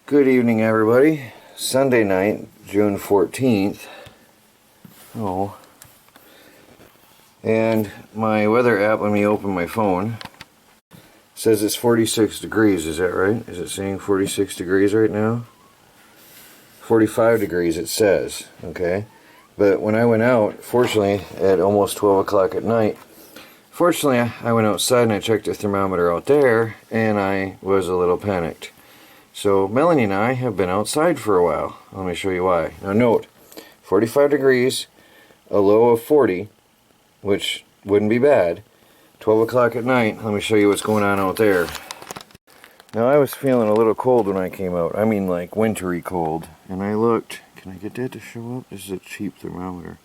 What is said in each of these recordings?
Good evening, everybody. Sunday night, June 14th. Oh. And my weather app, when we open my phone, says it's 46 degrees. Is that right? Is it saying 46 degrees right now? 45 degrees it says, okay? But when I went out, fortunately, at almost 12 o'clock at night, fortunately, I went outside and I checked the thermometer out there, and I was a little panicked. So Melanie and I have been outside for a while. Let me show you why. Now note, 45 degrees, a low of 40, which wouldn't be bad. 12 o'clock at night, let me show you what's going on out there. Now I was feeling a little cold when I came out. I mean like wintry cold. And I looked, can I get that to show up? This is a cheap thermometer.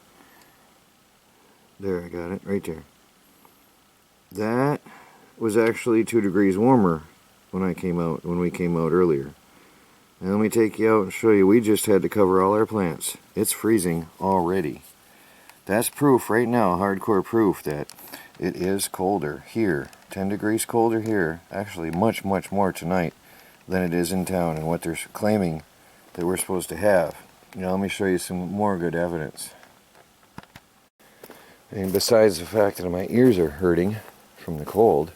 There, I got it, right there. That was actually 2 degrees warmer when we came out earlier. Now let me take you out and show you, we just had to cover all our plants. It's freezing already. That's proof right now, hardcore proof, that it is colder here. 10 degrees colder here. Actually much, much more tonight than it is in town, and what they're claiming that we're supposed to have. Now let me show you some more good evidence. And besides the fact that my ears are hurting from the cold,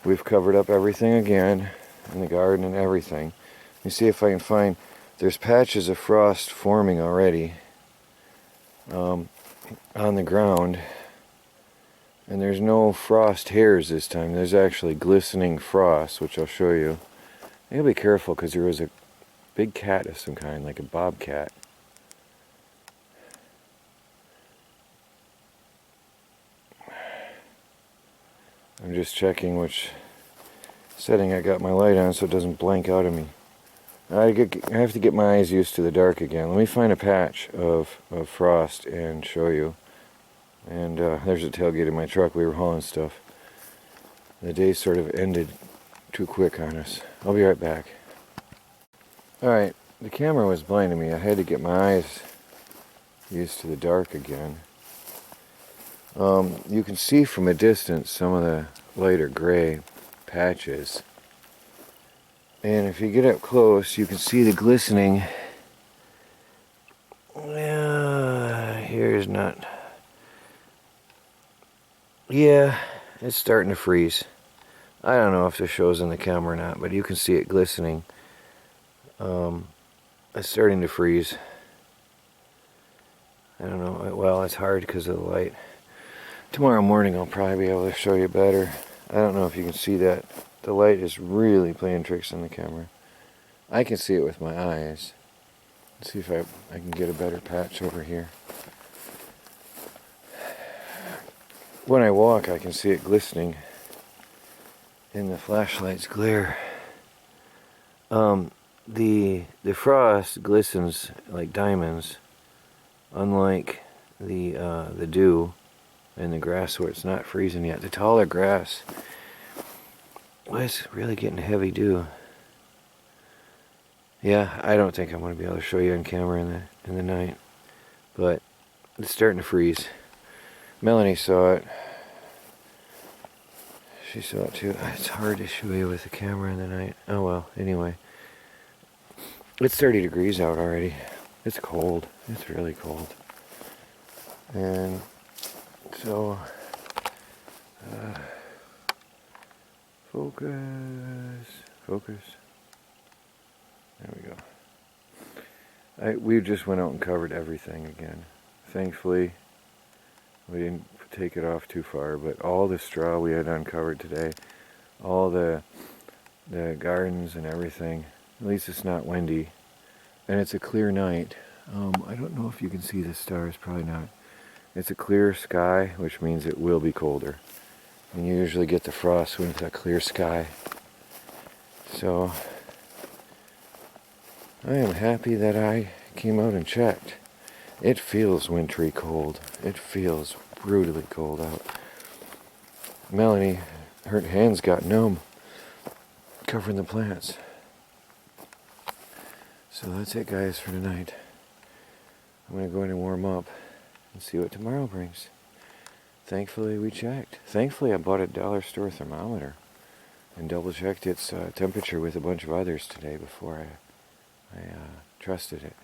we've covered up everything again in the garden and everything. Let me see if I can find, there's patches of frost forming already on the ground, and there's no frost hairs this time. There's actually glistening frost, which I'll show you. You gotta be careful because there was a big cat of some kind, like a bobcat. I'm just checking which setting I got my light on so it doesn't blank out at me. I have to get my eyes used to the dark again. Let me find a patch of frost and show you. And there's a tailgate in my truck. We were hauling stuff. The day sort of ended too quick on us. I'll be right back. Alright, the camera was blinding me. I had to get my eyes used to the dark again. You can see from a distance some of the lighter gray patches, and if you get up close you can see the glistening. Here's not, yeah, it's starting to freeze. I don't know if this shows in the camera or not, but you can see it glistening. It's starting to freeze. I don't know, well, it's hard because of the light. Tomorrow morning I'll probably be able to show you better. I don't know if you can see that. The light is really playing tricks on the camera. I can see it with my eyes. Let's see if I can get a better patch over here. When I walk I can see it glistening in the flashlight's glare. The frost glistens like diamonds, unlike the dew in the grass where it's not freezing yet. The taller grass was really getting heavy dew. Yeah, I don't think I'm going to be able to show you on camera in the night, but it's starting to freeze. Melanie saw it. She saw it too. It's hard to show you with the camera in the night. Oh well, anyway. It's 30 degrees out already. It's cold. It's really cold. And so, focus. There we go. We just went out and covered everything again. Thankfully, we didn't take it off too far, but all the straw we had uncovered today, all the gardens and everything, at least it's not windy, and it's a clear night. I don't know if you can see the stars, probably not. It's a clear sky, which means it will be colder. And you usually get the frost when it's a clear sky. So, I am happy that I came out and checked. It feels wintry cold. It feels brutally cold out. Melanie, her hands got numb, covering the plants. So that's it, guys, for tonight. I'm going to go in and warm up and see what tomorrow brings. Thankfully we checked. Thankfully I bought a dollar store thermometer. and double checked its temperature with a bunch of others today before I trusted it.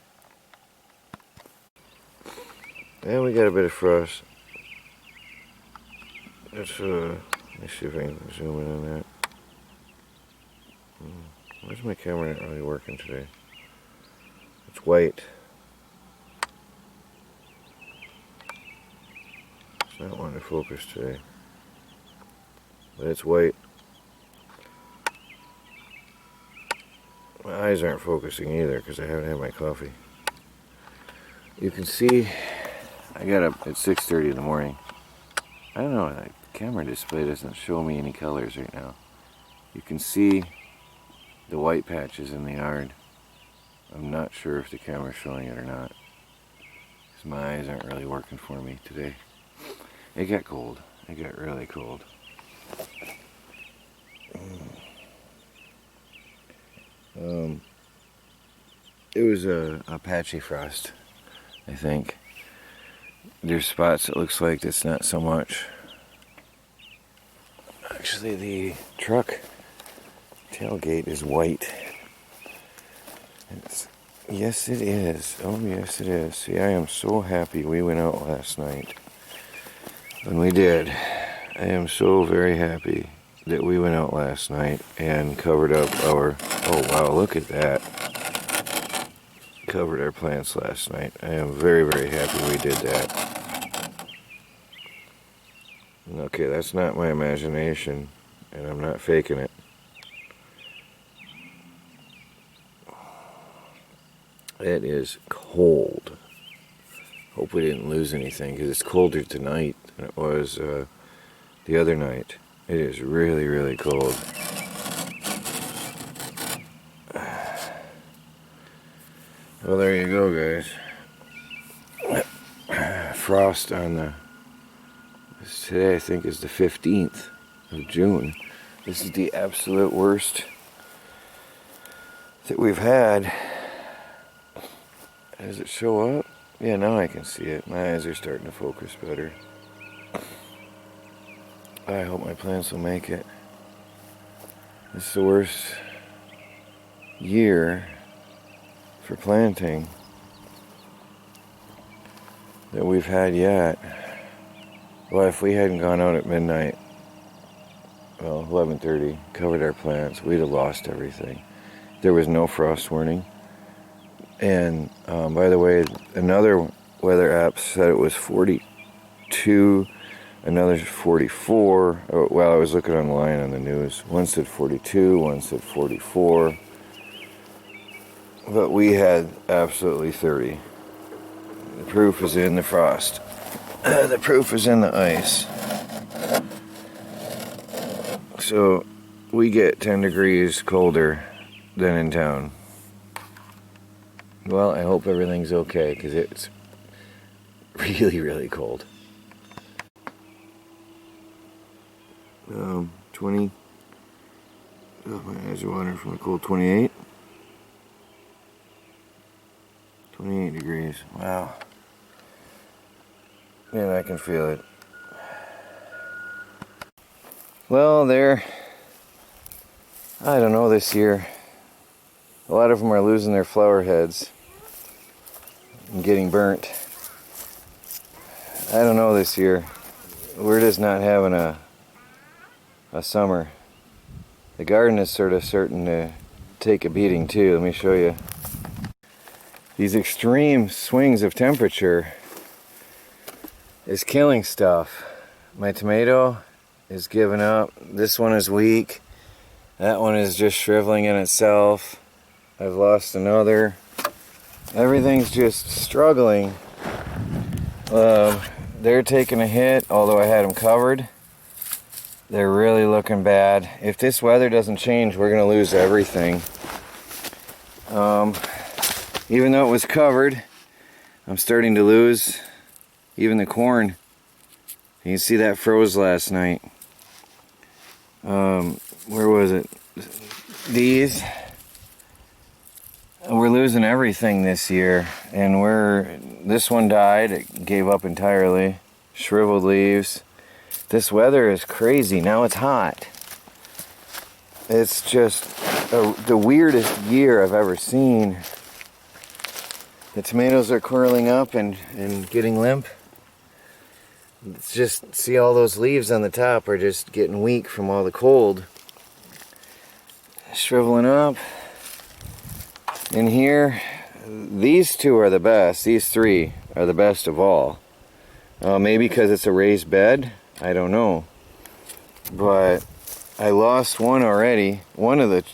And we got a bit of frost. Let's let me see if I can zoom in on that. Where's my camera not really working today? It's white. It's not wanting to focus today. But it's white. My eyes aren't focusing either because I haven't had my coffee. You can see I got up at 6:30 in the morning. I don't know, the camera display doesn't show me any colors right now. You can see the white patches in the yard. I'm not sure if the camera's showing it or not, because my eyes aren't really working for me today. It got cold. It got really cold. It was a patchy frost, I think. There's spots it looks like it's not so much. Actually, the truck tailgate is white. Yes, it is. Oh, yes, it is. See, I am so happy we went out last night. When we did, I am so very happy that we went out last night and covered up our... Oh, wow, look at that. Covered our plants last night. I am very, very happy we did that. Okay, that's not my imagination, and I'm not faking it. It is cold. Hope we didn't lose anything because it's colder tonight than it was the other night. It is really, really cold. Well, there you go, guys. Frost on the... Today I think is the 15th of June. This is the absolute worst that we've had. Does it show up? Yeah, now I can see it. My eyes are starting to focus better. I hope my plants will make it. It's the worst year for planting that we've had yet. Well, if we hadn't gone out at midnight, well, 11:30, covered our plants, we'd have lost everything. There was no frost warning. And by the way, another weather app said it was 42, another 44. Oh, well, I was looking online on the news. One said 42, one said 44. But we had absolutely 30. The proof is in the frost. The proof is in the ice. So we get 10 degrees colder than in town. Well, I hope everything's okay because it's really, really cold. 20. Oh, my eyes are watering from the cold. 28. 28 degrees. Wow. Man, I can feel it. Well, I don't know this year. A lot of them are losing their flower heads and getting burnt. I don't know this year. We're just not having a summer. The garden is sort of starting to take a beating too. Let me show you. These extreme swings of temperature is killing stuff. My tomato is giving up. This one is weak. That one is just shriveling in itself. I've lost another. Everything's just struggling. They're taking a hit, although I had them covered. They're really looking bad. If this weather doesn't change, we're going to lose everything. Even though it was covered, I'm starting to lose even the corn. You can see that froze last night. Where was it? These. We're losing everything this year, and this one died. It gave up entirely. Shriveled leaves. This weather is crazy. Now it's hot. It's just the weirdest year I've ever seen. The tomatoes are curling up and getting limp. It's just, see, all those leaves on the top are just getting weak from all the cold. Shriveling up. In here, these two are the best. These three are the best of all. Maybe because it's a raised bed, I don't know. But I lost one already. One of the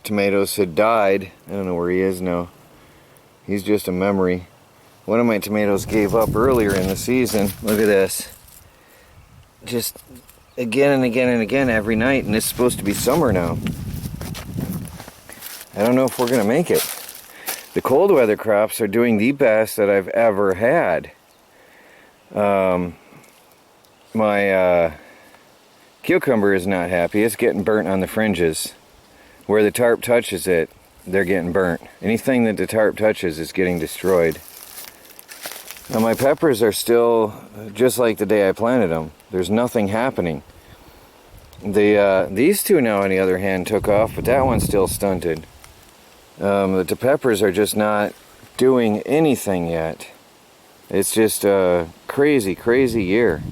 tomatoes had died. I don't know where he is now. He's just a memory. One of my tomatoes gave up earlier in the season. Look at this. Just again and again and again every night, and it's supposed to be summer now. I don't know if we're going to make it. The cold weather crops are doing the best that I've ever had. My cucumber is not happy. It's getting burnt on the fringes. Where the tarp touches it, they're getting burnt. Anything that the tarp touches is getting destroyed. Now my peppers are still just like the day I planted them. There's nothing happening. These two now, on the other hand, took off, but that one's still stunted. The peppers are just not doing anything yet. It's just a crazy, crazy year.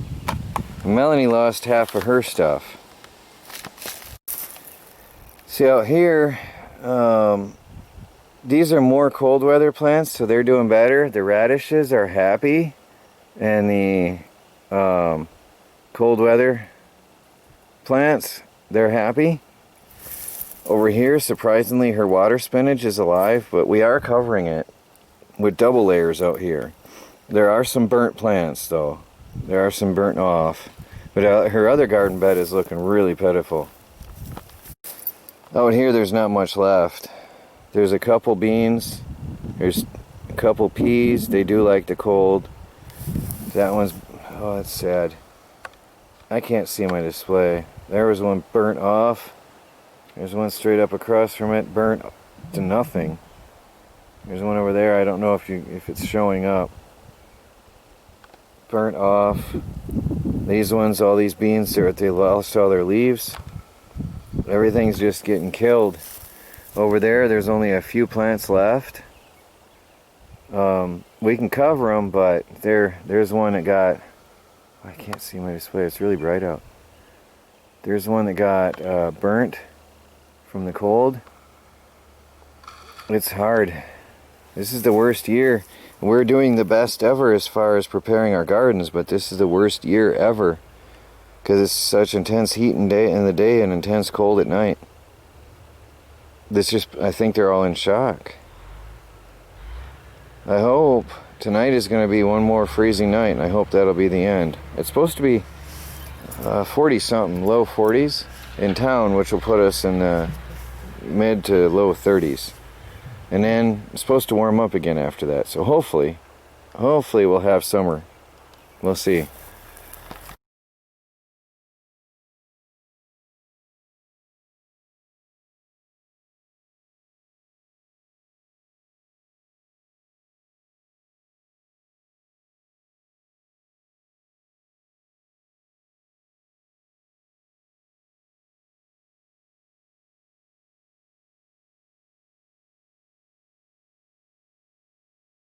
Melanie lost half of her stuff. See out here, these are more cold weather plants, so they're doing better. The radishes are happy, and the cold weather plants, they're happy. Over here, surprisingly, her water spinach is alive, but we are covering it with double layers out here. There are some burnt plants, though. There are some burnt off. But her other garden bed is looking really pitiful. Out here, there's not much left. There's a couple beans. There's a couple peas. They do like the cold. That one's... oh, that's sad. I can't see my display. There was one burnt off. There's one straight up across from it, burnt to nothing. There's one over there. I don't know if it's showing up. Burnt off. These ones, all these beans, they lost all their leaves. Everything's just getting killed. Over there's only a few plants left. We can cover them, but there's one that got... I can't see my display. It's really bright out. There's one that got burnt from the cold. It's hard. This is the worst year. We're doing the best ever as far as preparing our gardens, but this is the worst year ever because it's such intense heat in the day and intense cold at night. I think they're all in shock. I hope tonight is going to be one more freezing night, and I hope that'll be the end. It's supposed to be 40 something, low 40s in town, which will put us in the mid to low 30s. And then it's supposed to warm up again after that. So hopefully we'll have summer. We'll see.